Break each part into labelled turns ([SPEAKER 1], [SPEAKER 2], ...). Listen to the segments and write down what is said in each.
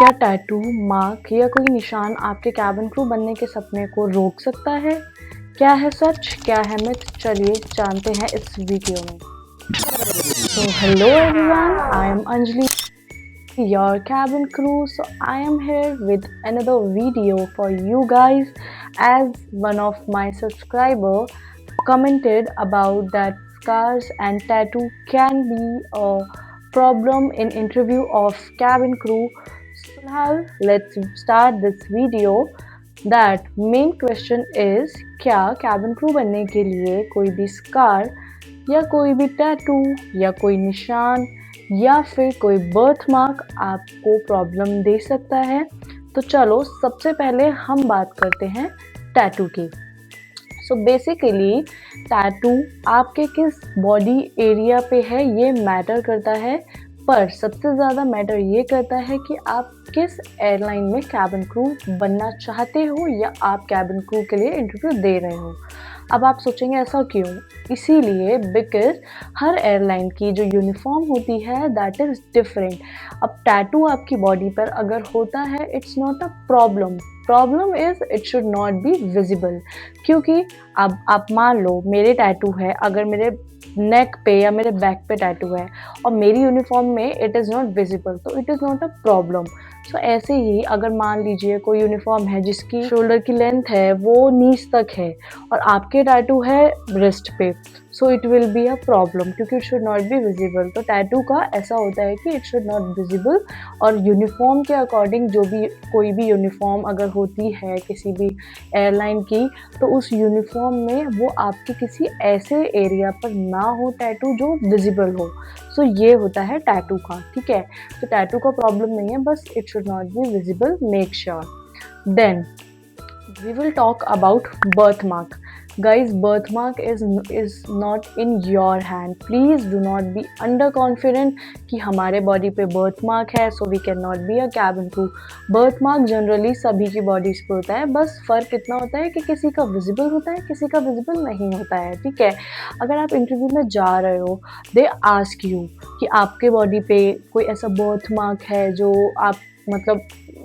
[SPEAKER 1] क्या tattoo, mark या कोई निशान आपके कैबिन क्रू बनने के सपने को रोक सकता है? क्या है सच, क्या है मिथ? चलिए जानते हैं इस वीडियो में। So hello everyone, I am Anjali, your cabin crew. So I am here with another video for you guys, as one of my subscriber commented about that scars and tattoo can be a problem in interview of cabin crew. So now let's start this video. That main question is, क्या cabin crew बनने के लिए कोई भी scar या कोई भी tattoo या कोई निशान या फिर कोई बर्थ मार्क आपको प्रॉब्लम दे सकता है? तो चलो सबसे पहले हम बात करते हैं टैटू की। सो बेसिकली टैटू आपके किस बॉडी एरिया पे है ये मैटर करता है, पर सबसे ज़्यादा मैटर ये करता है कि आप किस एयरलाइन में कैबिन क्रू बनना चाहते हो या आप कैबिन क्रू के लिए इंटरव्यू दे रहे हो। अब आप सोचेंगे ऐसा क्यों? इसीलिए बिकॉज हर एयरलाइन की जो यूनिफॉर्म होती है दैट इज़ डिफरेंट। अब टैटू आपकी बॉडी पर अगर होता है it's not a problem. Problem is it should not be visible. क्योंकि अब आप मान लो मेरे टैटू है, अगर मेरे नेक पे या मेरे बैक पे टैटू है और मेरी यूनिफॉर्म में इट इज़ नॉट विजिबल, तो it is not a problem. So ऐसे ही अगर मान लीजिए कोई यूनिफॉर्म है जिसकी शोल्डर की लेंथ है वो नीज तक है और आपके टैटू है रिस्ट पे, so it will be a problem क्योंकि it should not be visible. तो टैटू का ऐसा होता है कि इट शुड नॉट विजिबल, और यूनिफॉर्म के अकॉर्डिंग जो भी कोई भी यूनिफॉर्म अगर होती है किसी भी एयरलाइन की, तो उस यूनिफॉर्म में वो आपके किसी ऐसे एरिया पर ना हो टैटू जो विजिबल हो। सो ये होता है टैटू का, ठीक है। तो टैटू का प्रॉब्लम नहीं है, बस it should not be visible, make sure. Then we will talk about birthmark. Guys, birthmark is not in your hand. Please do not be underconfident कि हमारे बॉडी पे birthmark है so we cannot be a cabin crew. birthmark generally सभी की bodies पे होता है, बस फ़र्क इतना होता है कि किसी का विजिबल होता है, किसी का विजिबल नहीं होता है, ठीक है। अगर आप इंटरव्यू में जा रहे हो, दे आस्क यू कि आपके बॉडी पे कोई ऐसा birthmark है जो आप मतलब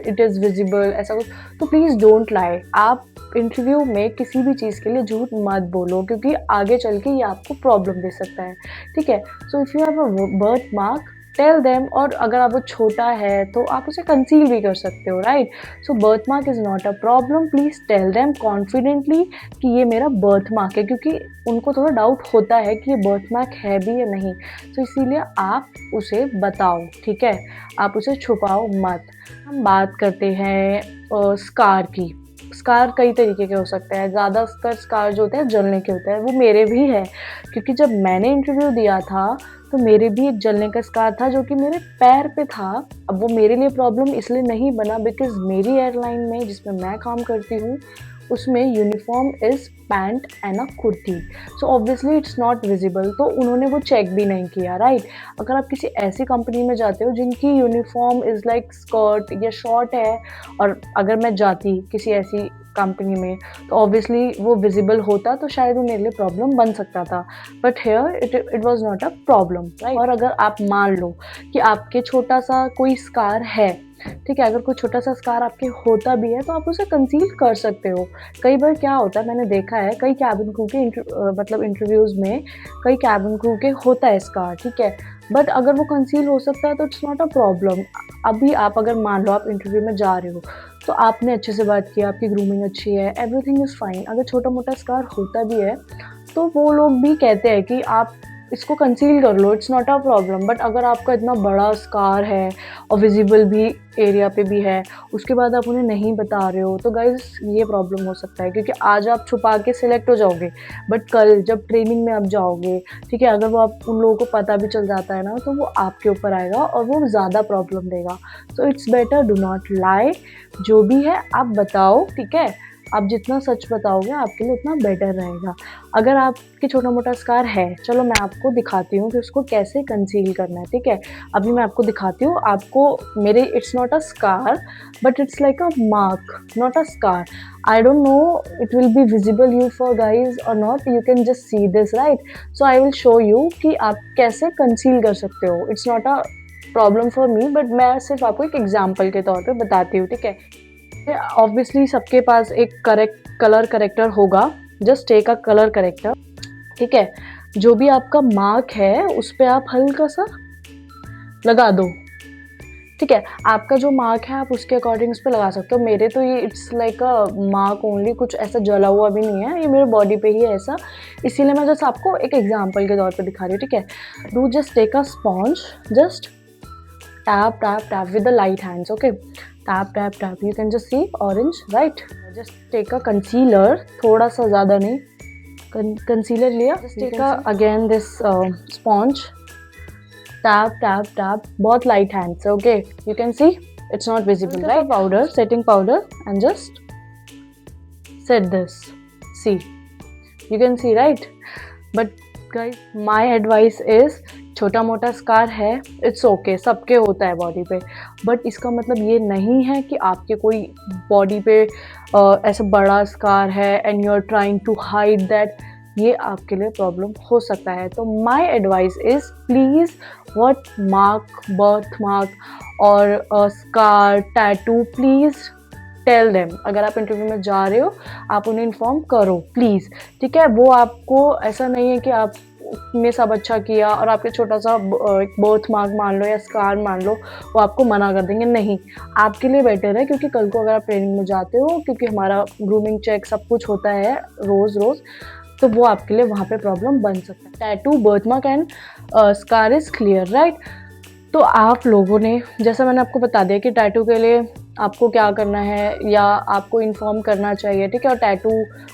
[SPEAKER 1] इट इज़ विजिबल, ऐसा कुछ, तो प्लीज़ डोंट लाई। आप इंटरव्यू में किसी भी चीज़ के लिए झूठ मत बोलो क्योंकि आगे चल के ये आपको प्रॉब्लम दे सकता है, ठीक है। So if you have a birth mark, tell them, और अगर आप वो छोटा है तो आप उसे कंसील भी कर सकते हो, right. So birth mark is not a problem, please tell them confidently कि ये मेरा बर्थ मार्क है, क्योंकि उनको थोड़ा डाउट होता है कि ये बर्थ मार्क है भी या नहीं। तो इसीलिए आप उसे बताओ, ठीक है, आप उसे छुपाओ मत। हम बात करते हैं स्कार की। स्कार कई तरीके के हो सकते हैं। ज़्यादातर स्कार जो होते हैं जलने के होते हैं, वो मेरे भी है, क्योंकि जब मैंने इंटरव्यू दिया था तो मेरे भी एक जलने का स्कार था जो कि मेरे पैर पे था। अब वो मेरे लिए प्रॉब्लम इसलिए नहीं बना बिकॉज मेरी एयरलाइन में जिसमें मैं काम करती हूँ उसमें uniform is pant and a kurti, so obviously it's not visible, तो उन्होंने वो चेक भी नहीं किया, राइट। अगर आप किसी ऐसी कंपनी में जाते हो जिनकी यूनिफॉर्म इज़ लाइक स्कर्ट या शॉर्ट है, और अगर मैं जाती किसी ऐसी कंपनी में तो ऑब्वियसली वो विजिबल होता तो शायद वो मेरे लिए प्रॉब्लम बन सकता था, but here it was not a problem, right. और अगर आप मान लो कि आपके छोटा सा कोई स्कार है, ठीक है, अगर कोई छोटा सा स्कार आपके होता भी है तो आप उसे कंसील कर सकते हो। कई बार क्या होता है, मैंने देखा है कई कैबिन क्रू के मतलब इंटरव्यूज़ में कई कैबिन क्रू के होता है स्कार, ठीक है, बट अगर वो कंसील हो सकता है तो इट्स नॉट अ प्रॉब्लम। अभी आप अगर मान लो आप इंटरव्यू में जा रहे हो तो आपने अच्छे से बात की, आपकी ग्रूमिंग अच्छी है, एवरीथिंग इज़ फाइन। अगर छोटा मोटा स्कार होता भी है तो वो लोग भी कहते हैं कि आप इसको कंसील कर लो, it's not a problem. But अगर आपका इतना बड़ा स्कार है और विजिबल भी एरिया पे भी है, उसके बाद आप उन्हें नहीं बता रहे हो, तो गाइस ये प्रॉब्लम हो सकता है, क्योंकि आज आप छुपा के सिलेक्ट हो जाओगे बट कल जब ट्रेनिंग में आप जाओगे, ठीक है, अगर वो आप उन लोगों को पता भी चल जाता है ना तो वो आपके ऊपर आएगा और वो ज़्यादा प्रॉब्लम देगा। So it's better do not lie, जो भी है आप बताओ, ठीक है। आप जितना सच बताओगे आपके लिए उतना बेटर रहेगा। अगर आपके छोटा मोटा स्कार है, चलो मैं आपको दिखाती हूँ कि उसको कैसे कंसील करना है, ठीक है। अभी मैं आपको दिखाती हूँ, आपको मेरे it's not a scar but it's like a mark, not a scar. I don't know it will be visible you for guys और not, you can just see this, right. So I will show you कि आप कैसे conceal कर सकते हो। It's not a problem for me, but मैं सिर्फ आपको एक एग्जांपल के तौर पे बताती हूँ, ठीक है। ऑब्वियसली सबके पास एक कलर करेक्टर होगा, just take a colour corrector, ठीक है। जो भी आपका मार्क है उस पर आप हल्का सा लगा दो, ठीक है। आपका जो मार्क है आप उसके अकॉर्डिंग उस पर लगा सकते हो। मेरे तो ये it's like a mark only, कुछ ऐसा जला हुआ भी नहीं है, ये मेरे बॉडी पे ही है ऐसा, इसीलिए मैं जस्ट आपको एक एग्जांपल के तौर पे दिखा रही हूँ, ठीक है। Do just take a sponge, just tap tap tap with the light hands, okay. Tap tap tap, you can just see orange, right. Just take a concealer, थोड़ा सा ज़्यादा नहीं, कंसीलर लिया, just take a again this sponge, tap tap tap, बहुत light hands, okay, you can see it's not visible, right? Powder, setting powder, and just set this, see, you can see, right? But guys, my advice is छोटा मोटा scar है, it's okay, सबके होता है body पे, but इसका मतलब ये नहीं है कि आपके कोई बॉडी पे ऐसा बड़ा स्कार है and you are trying to hide that, ये आपके लिए प्रॉब्लम हो सकता है। तो my advice is please what mark, birth mark और scar, tattoo, please tell them. अगर आप इंटरव्यू में जा रहे हो आप उन्हें इन्फॉर्म करो प्लीज़, ठीक है। वो आपको ऐसा नहीं है कि आप ने सब अच्छा किया और आपके छोटा सा एक बर्थ मार्क मान लो या स्कार मान लो, वो आपको मना कर देंगे, नहीं, आपके लिए बेटर है, क्योंकि कल को अगर आप ट्रेनिंग में जाते हो, क्योंकि हमारा ग्रूमिंग चेक सब कुछ होता है रोज़ रोज़, तो वो आपके लिए वहाँ पे प्रॉब्लम बन सकता है। Tattoo, birth mark and scar is clear, right. तो आप लोगों ने, जैसा मैंने आपको बता दिया कि टैटू के लिए आपको क्या करना है या आपको इन्फॉर्म करना चाहिए, ठीक है। और टैटू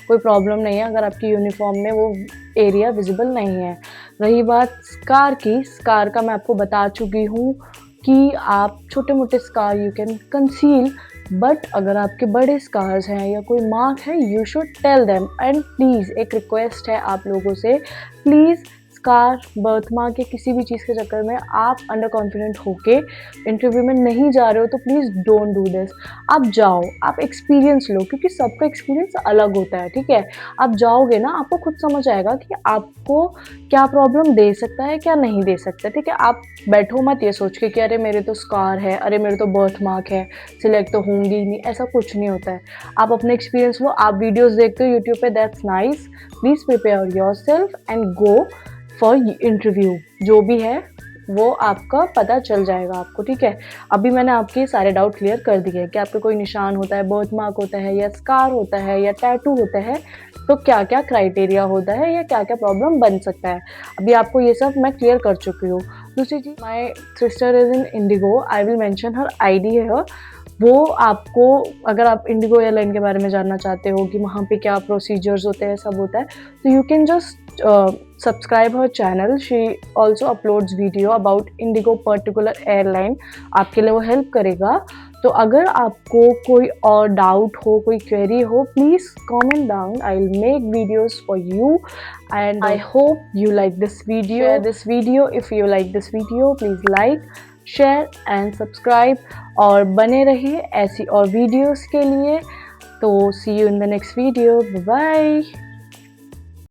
[SPEAKER 1] कोई प्रॉब्लम नहीं है अगर आपकी यूनिफॉर्म में वो एरिया विजिबल नहीं है। रही बात स्कार की, स्कार का मैं आपको बता चुकी हूँ कि आप छोटे मोटे scar you can conceal, but अगर आपके बड़े स्कार्स हैं या कोई मार्क है, you should tell them. And please एक रिक्वेस्ट है आप लोगों से, प्लीज़ स्कार, बर्थ मार्क या किसी भी चीज़ के चक्कर में आप अंडर कॉन्फिडेंट होके इंटरव्यू में नहीं जा रहे हो तो प्लीज़ डोंट डू दिस। आप जाओ, आप एक्सपीरियंस लो, क्योंकि सबका एक्सपीरियंस अलग होता है, ठीक है। आप जाओगे ना, आपको खुद समझ आएगा कि आपको क्या प्रॉब्लम दे सकता है, क्या नहीं दे सकता, ठीक है। आप बैठो मत ये सोच के कि अरे मेरे तो स्कार है, अरे मेरे तो बर्थ मार्क है, सिलेक्ट तो होंगी ही नहीं, ऐसा कुछ नहीं होता है। आप अपने एक्सपीरियंस लो, आप वीडियोज़ देखते हो यूट्यूब पे, that's nice, please prepare your self and go for interview. जो भी है वो आपका पता चल जाएगा आपको, ठीक है। अभी मैंने आपके सारे डाउट क्लियर कर दिए कि आपका कोई निशान होता है, बर्थ मार्क होता है या स्कार होता है या टैटू होता है, तो क्या क्या क्राइटेरिया होता है या क्या क्या प्रॉब्लम बन सकता है, अभी आपको ये सब मैं क्लियर कर चुकी हूँ। दूसरी चीज़, my sister is in IndiGo, I will mention her ID है, वो आपको, अगर आप इंडिगो एयरलाइन के बारे में जानना चाहते हो कि वहाँ पे क्या प्रोसीजर्स होते हैं, सब होता है, तो you can just subscribe her channel, she also uploads video about Indigo particular airline, आपके लिए वो हेल्प करेगा। तो अगर आपको कोई और डाउट हो, कोई क्वेरी हो, please comment down, I will make videos for you and I hope you like this video. If you like this video please like, share and subscribe, और बने रहिए ऐसी और वीडियोस के लिए। तो see you in the next video, bye bye.